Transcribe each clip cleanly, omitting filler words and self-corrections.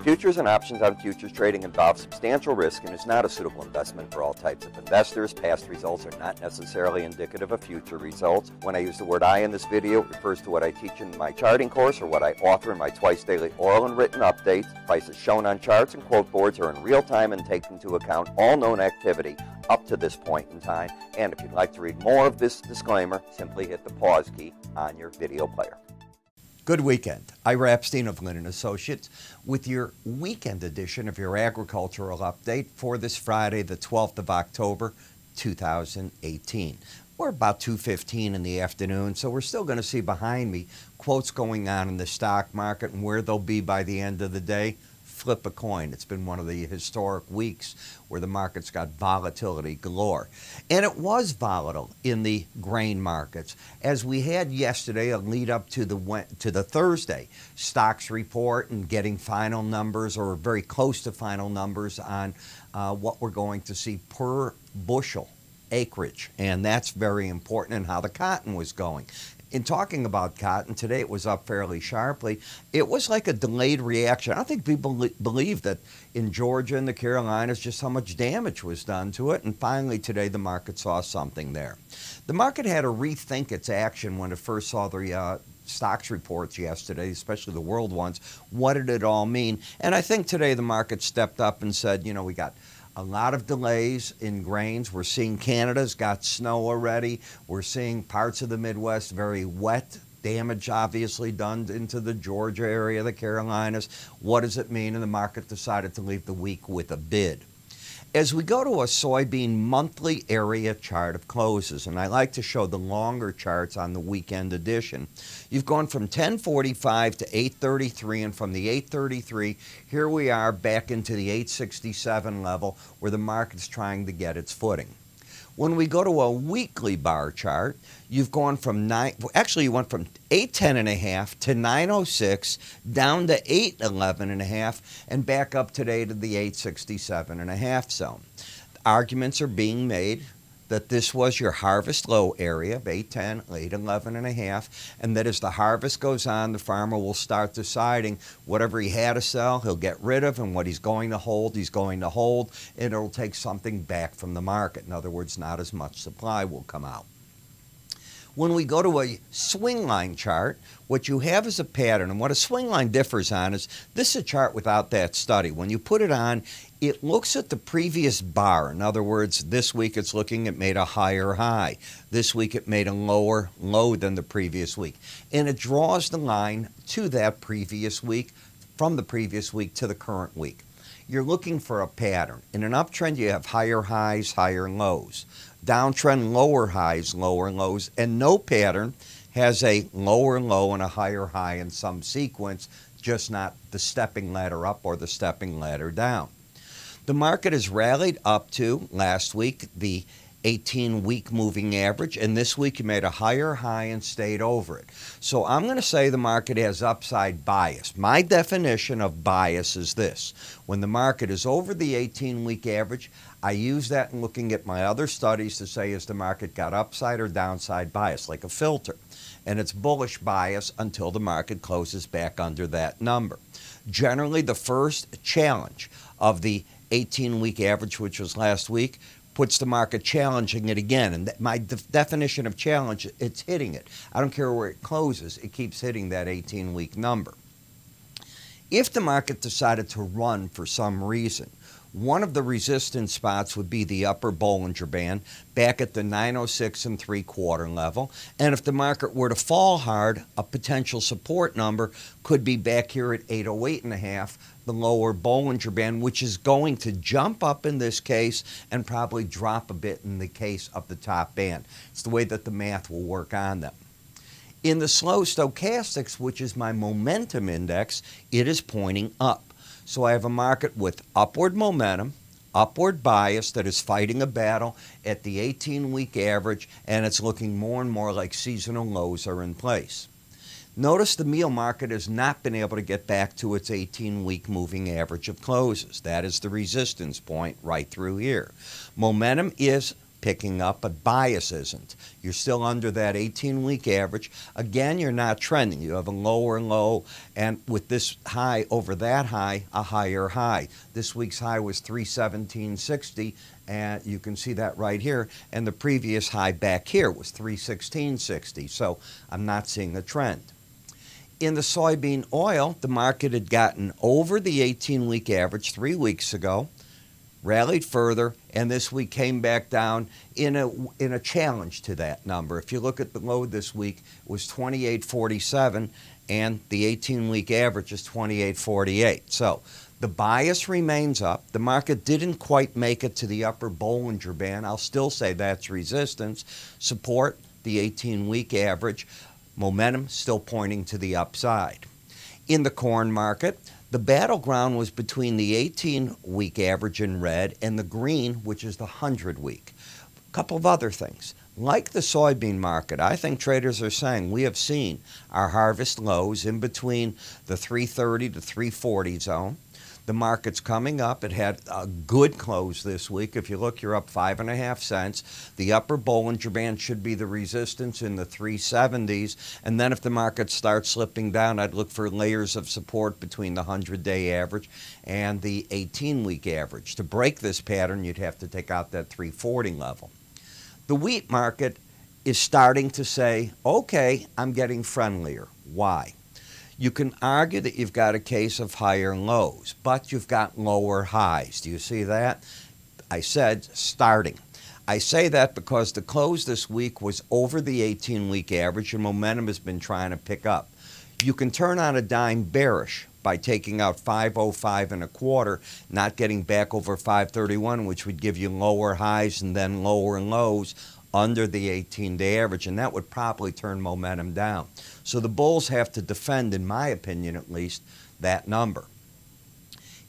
Futures and options on futures trading involve substantial risk and is not a suitable investment for all types of investors. Past results are not necessarily indicative of future results. When I use the word I in this video, it refers to what I teach in my charting course or what I author in my twice daily oral and written updates. Prices shown on charts and quote boards are in real time and take into account all known activity up to this point in time. And if you'd like to read more of this disclaimer, simply hit the pause key on your video player. Good weekend. Ira Epstein of Linn Associates with your weekend edition of your agricultural update for this Friday, the 12th of October, 2018. We're about 2:15 in the afternoon, so we're still going to see behind me quotes going on in the stock market and where they'll be by the end of the day. Flip a coin. It's been one of the historic weeks where the market's got volatility galore. And it was volatile in the grain markets, as we had yesterday a lead up to the Thursday stocks report and getting final numbers or very close to final numbers on what we're going to see per bushel acreage. And that's very important in how the cotton was going. In talking about cotton, today it was up fairly sharply. It was like a delayed reaction. I don't think people believe that in Georgia and the Carolinas just how much damage was done to it. And finally today the market saw something there. The market had to rethink its action when it first saw the stocks reports yesterday, especially the world ones. What did it all mean? And I think today the market stepped up and said, you know, we got a lot of delays in grains. We're seeing Canada's got snow already. We're seeing parts of the Midwest very wet. Damage obviously done into the Georgia area, the Carolinas. What does it mean? And the market decided to leave the week with a bid. As we go to a soybean monthly area chart of closes, and I like to show the longer charts on the weekend edition, you've gone from 1045 to 833, and from the 833, here we are back into the 867 level where the market's trying to get its footing. When we go to a weekly bar chart, you've gone from you went from 810.5 to 906, down to 811.5, and back up today to the 867.5 zone. Arguments are being made that this was your harvest low area of 810, 811.5, and that as the harvest goes on, the farmer will start deciding whatever he had to sell, he'll get rid of, and what he's going to hold, and it'll take something back from the market. In other words, not as much supply will come out. When we go to a swing line chart, what you have is a pattern, and what a swing line differs on is this is a chart without that study. When you put it on, it looks at the previous bar. In other words, this week it's looking at made a higher high. This week it made a lower low than the previous week. And it draws the line to that previous week, from the previous week to the current week. You're looking for a pattern. In an uptrend, you have higher highs, higher lows. Downtrend, lower highs, lower lows, and no pattern has a lower low and a higher high in some sequence, just not the stepping ladder up or the stepping ladder down. The market has rallied up to, last week, the 18-week moving average, and this week you made a higher high and stayed over it. So I'm going to say the market has upside bias. My definition of bias is this. When the market is over the 18-week average, I use that in looking at my other studies to say, has the market got upside or downside bias, like a filter? And it's bullish bias until the market closes back under that number. Generally, the first challenge of the 18-week average, which was last week, puts the market challenging it again. And my definition of challenge, it's hitting it. I don't care where it closes, it keeps hitting that 18-week number. If the market decided to run for some reason, one of the resistance spots would be the upper Bollinger Band back at the 906 3/4 level. And if the market were to fall hard, a potential support number could be back here at 808.5, the lower Bollinger Band, which is going to jump up in this case and probably drop a bit in the case of the top band. It's the way that the math will work on them. In the slow stochastics, which is my momentum index, it is pointing up. So I have a market with upward momentum, upward bias that is fighting a battle at the 18-week average, and it's looking more and more like seasonal lows are in place. Notice the meal market has not been able to get back to its 18-week moving average of closes. That is the resistance point right through here. Momentum is picking up, but bias isn't. You're still under that 18-week average. Again, you're not trending. You have a lower low, and with this high over that high, a higher high. This week's high was 317.60, and you can see that right here, and the previous high back here was 316.60, so I'm not seeing a trend. In the soybean oil, the market had gotten over the 18-week average 3 weeks ago, rallied further, and this week came back down in a challenge to that number. If you look at the low this week, it was 28.47, and the 18-week average is 28.48. So the bias remains up. The market didn't quite make it to the upper Bollinger Band. I'll still say that's resistance. Support, the 18-week average. Momentum still pointing to the upside. In the corn market, the battleground was between the 18-week average in red and the green, which is the 100-week. A couple of other things. Like the soybean market, I think traders are saying we have seen our harvest lows in between the 330 to 340 zone. The market's coming up. It had a good close this week. If you look, you're up 5.5 cents. The upper Bollinger Band should be the resistance in the 370s. And then if the market starts slipping down, I'd look for layers of support between the 100-day average and the 18-week average. To break this pattern, you'd have to take out that 340 level. The wheat market is starting to say, okay, I'm getting friendlier. Why? You can argue that you've got a case of higher lows, but you've got lower highs. Do you see that? I said starting. I say that because the close this week was over the 18-week average and momentum has been trying to pick up. You can turn on a dime bearish by taking out 505 and a quarter, not getting back over 531, which would give you lower highs and then lower lows under the 18-day average, and that would probably turn momentum down. So the bulls have to defend, in my opinion at least, that number.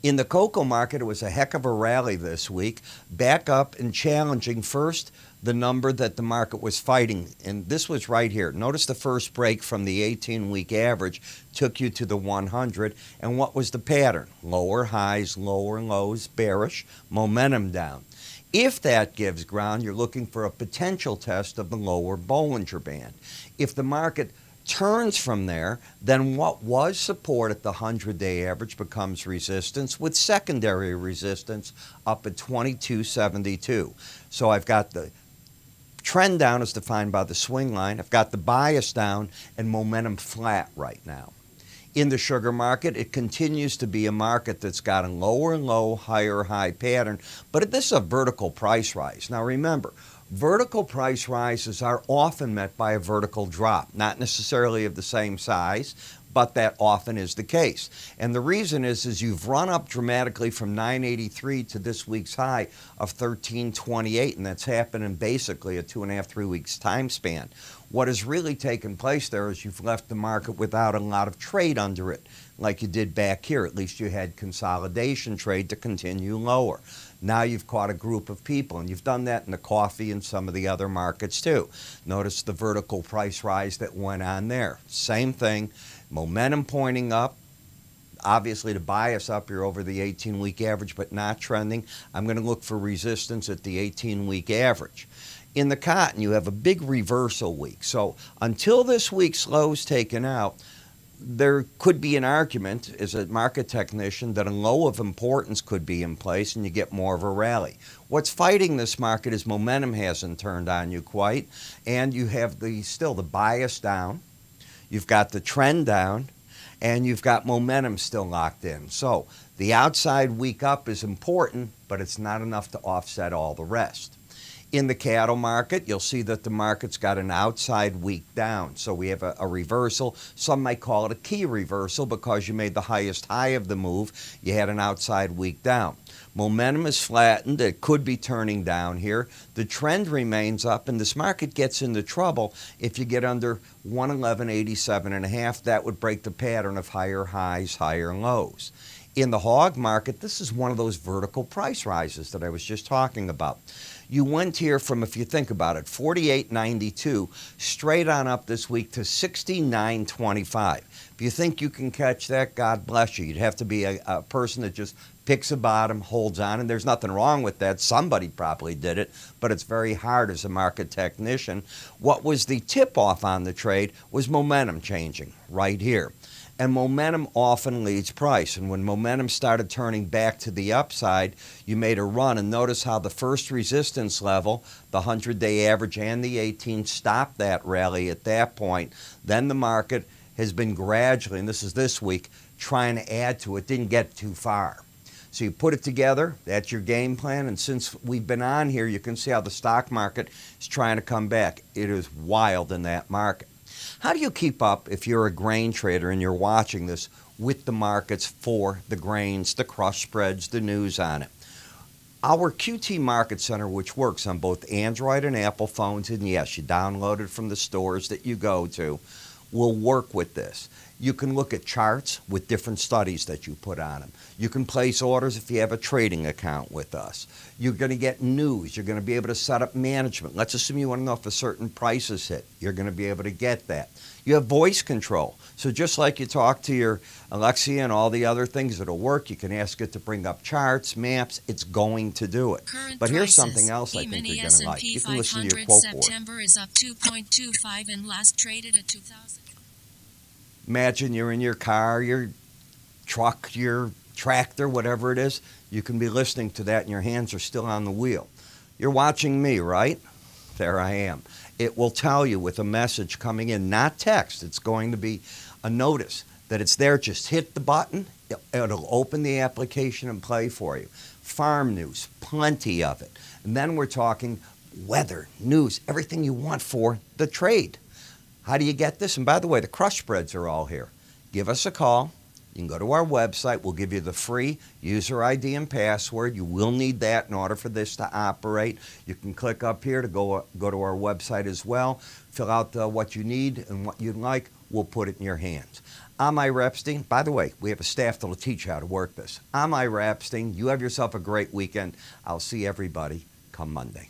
In the cocoa market, it was a heck of a rally this week, back up and challenging first the number that the market was fighting, and this was right here. Notice the first break from the 18-week average took you to the 100, and what was the pattern? Lower highs, lower lows, bearish, momentum down. If that gives ground, you're looking for a potential test of the lower Bollinger Band. If the market turns from there, then what was support at the 100-day average becomes resistance, with secondary resistance up at 22.72. So I've got the trend down as defined by the swing line. I've got the bias down and momentum flat right now. In the sugar market, it continues to be a market that's got a lower low, higher high pattern, but this is a vertical price rise. Now remember, vertical price rises are often met by a vertical drop, not necessarily of the same size, but that often is the case. And the reason is you've run up dramatically from 983 to this week's high of 1328, and that's happened in basically a 2.5, 3 weeks time span. What has really taken place there is you've left the market without a lot of trade under it, like you did back here. At least you had consolidation trade to continue lower. Now you've caught a group of people, and you've done that in the coffee and some of the other markets too. Notice the vertical price rise that went on there. Same thing, momentum pointing up. Obviously, to bias up, you're over the 18-week average, but not trending. I'm going to look for resistance at the 18-week average. In the cotton, you have a big reversal week. So until this week's low is taken out, there could be an argument as a market technician that a low of importance could be in place and you get more of a rally. What's fighting this market is momentum hasn't turned on you quite, and you have still the bias down, you've got the trend down, and you've got momentum still locked in. So the outside week up is important, but it's not enough to offset all the rest. In the cattle market, you'll see that the market's got an outside week down. So we have a reversal. Some might call it a key reversal because you made the highest high of the move. You had an outside week down. Momentum is flattened. It could be turning down here. The trend remains up, and this market gets into trouble if you get under 111.87.5. That would break the pattern of higher highs, higher lows. In the hog market, this is one of those vertical price rises that I was just talking about. You went here from, if you think about it, 48.92 straight on up this week to 69.25. If you think you can catch that, God bless you. You'd have to be a person that just picks a bottom, holds on, and there's nothing wrong with that. Somebody probably did it, but it's very hard as a market technician. What was the tip-off on the trade was momentum changing right here. And momentum often leads price. And when momentum started turning back to the upside, you made a run. And notice how the first resistance level, the 100-day average and the 18, stopped that rally at that point. Then the market has been gradually, and this is this week, trying to add to it. Didn't get too far. So you put it together, that's your game plan, and since we've been on here, you can see how the stock market is trying to come back. It is wild in that market. How do you keep up, if you're a grain trader and you're watching this, with the markets for the grains, the crush spreads, the news on it? Our QT Market Center, which works on both Android and Apple phones, and yes, you download it from the stores that you go to, will work with this. You can look at charts with different studies that you put on them. You can place orders if you have a trading account with us. You're going to get news. You're going to be able to set up management. Let's assume you want to know if a certain price is hit. You're going to be able to get that. You have voice control. So just like you talk to your Alexa and all the other things, it'll work. You can ask it to bring up charts, maps. It's going to do it. Current but here's prices. something else I think you're going to like. You can listen to your quote board. September is up 2.25 and last traded at 2,000. Imagine you're in your car, your truck, your tractor, whatever it is. You can be listening to that and your hands are still on the wheel. You're watching me, right? There I am. It will tell you with a message coming in, not text. It's going to be a notice that it's there. Just hit the button. It'll open the application and play for you. Farm news, plenty of it. And then we're talking weather, news, everything you want for the trade. How do you get this? And by the way, the crush spreads are all here. Give us a call. You can go to our website. We'll give you the free user ID and password. You will need that in order for this to operate. You can click up here to go to our website as well. Fill out what you need and what you'd like. We'll put it in your hands. I'm Ira Epstein. By the way, we have a staff that will teach you how to work this. I'm Ira Epstein. You have yourself a great weekend. I'll see everybody come Monday.